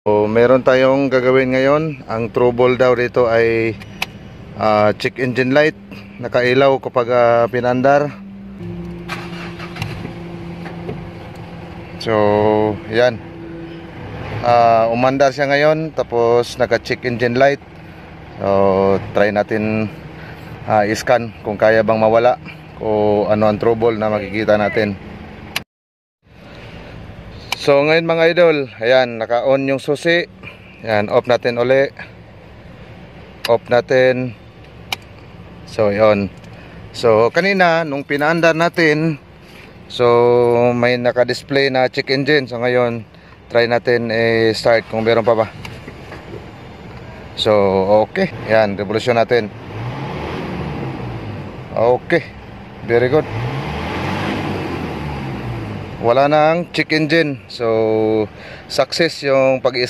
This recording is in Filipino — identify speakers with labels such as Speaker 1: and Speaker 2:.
Speaker 1: So, meron tayong gagawin ngayon. Ang trouble daw dito ay check engine light. Nakailaw kapag pinandar. So, yan. Umandar siya ngayon. Tapos naka-check engine light. So, try natin i-scan kung kaya bang mawala. Kung ano ang trouble na makikita natin. So ngayon mga idol, ayan, naka-on yung susi. Ayan, off natin uli. Off natin. So yun. So kanina nung pinaandar natin, so may naka-display na check engine. So ngayon try natin start kung meron pa ba. So okay. Ayan, revolution natin. Okay. Very good. Wala nang check engine. So success yung pag-i-scan.